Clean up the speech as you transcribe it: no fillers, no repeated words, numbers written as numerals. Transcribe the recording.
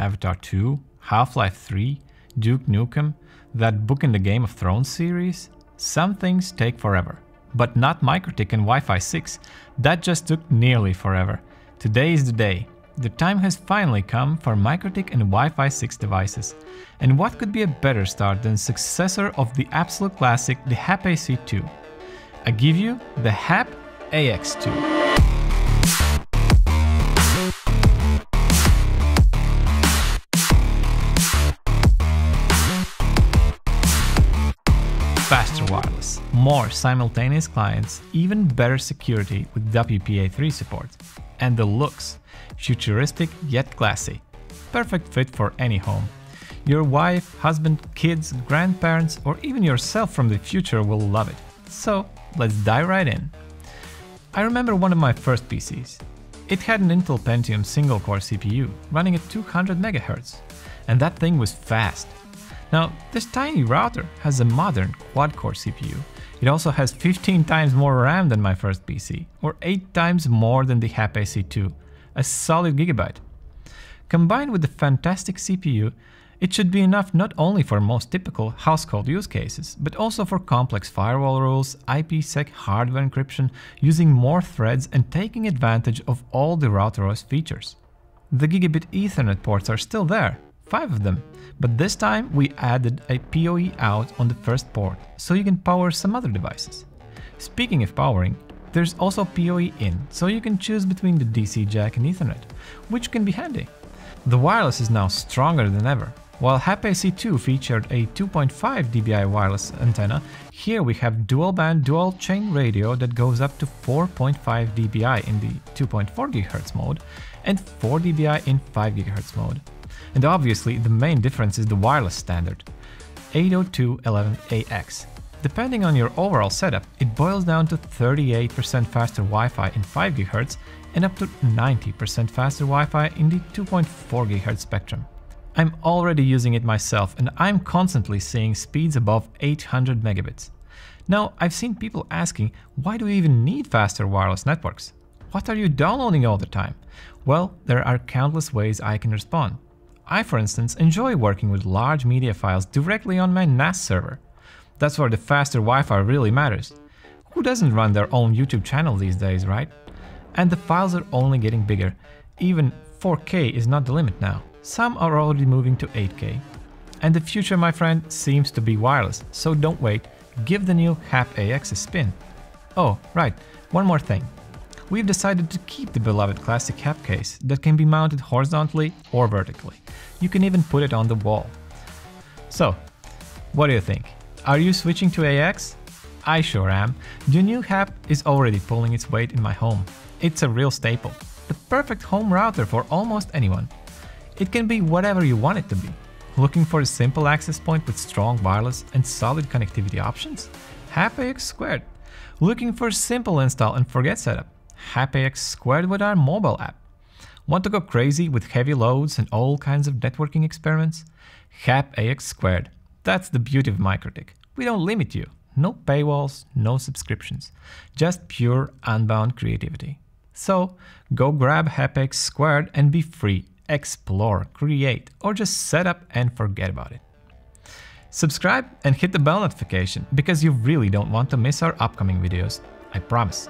Avatar 2, Half-Life 3, Duke Nukem, that book in the Game of Thrones series, some things take forever. But not MikroTik and Wi-Fi 6, that just took nearly forever. Today is the day. The time has finally come for MikroTik and Wi-Fi 6 devices. And what could be a better start than successor of the absolute classic, the hAP ac²? I give you the hAP ax². Faster wireless, more simultaneous clients, even better security with WPA3 support. And the looks, futuristic yet classy. Perfect fit for any home. Your wife, husband, kids, grandparents, or even yourself from the future will love it. So let's dive right in. I remember one of my first PCs. It had an Intel Pentium single-core CPU running at 200 MHz, and that thing was fast. Now, this tiny router has a modern quad-core CPU. It also has 15 times more RAM than my first PC, or 8 times more than the hAP ac², a solid gigabyte. Combined with the fantastic CPU, it should be enough not only for most typical household use cases, but also for complex firewall rules, IPsec hardware encryption, using more threads and taking advantage of all the routerOS features. The gigabit Ethernet ports are still there, 5 of them, but this time we added a PoE-out on the first port, so you can power some other devices. Speaking of powering, there's also PoE-in, so you can choose between the DC jack and Ethernet, which can be handy. The wireless is now stronger than ever. While hAP ac² featured a 2.5 dBi wireless antenna, here we have dual-band dual-chain radio that goes up to 4.5 dBi in the 2.4 GHz mode and 4 dBi in 5 GHz mode. And obviously the main difference is the wireless standard, 802.11ax. Depending on your overall setup, it boils down to 38% faster Wi-Fi in 5 GHz and up to 90% faster Wi-Fi in the 2.4 GHz spectrum. I'm already using it myself and I'm constantly seeing speeds above 800 megabits. Now, I've seen people asking, why do we even need faster wireless networks? What are you downloading all the time? Well, there are countless ways I can respond. I, for instance, enjoy working with large media files directly on my NAS server. That's where the faster Wi-Fi really matters. Who doesn't run their own YouTube channel these days, right? And the files are only getting bigger. Even 4K is not the limit now. Some are already moving to 8K. And the future, my friend, seems to be wireless, so don't wait, give the new hAP ax a spin. Oh, right, one more thing. We've decided to keep the beloved classic hAP case that can be mounted horizontally or vertically. You can even put it on the wall. So, what do you think? Are you switching to AX? I sure am. The new hAP is already pulling its weight in my home. It's a real staple. The perfect home router for almost anyone. It can be whatever you want it to be. Looking for a simple access point with strong wireless and solid connectivity options? hAP ax². Looking for simple install and forget setup? hAP ax² with our mobile app. Want to go crazy with heavy loads and all kinds of networking experiments? hAP ax². That's the beauty of MikroTik. We don't limit you. No paywalls, no subscriptions. Just pure unbound creativity. So go grab hAP ax² and be free. Explore, create, or just set up and forget about it. Subscribe and hit the bell notification because you really don't want to miss our upcoming videos. I promise.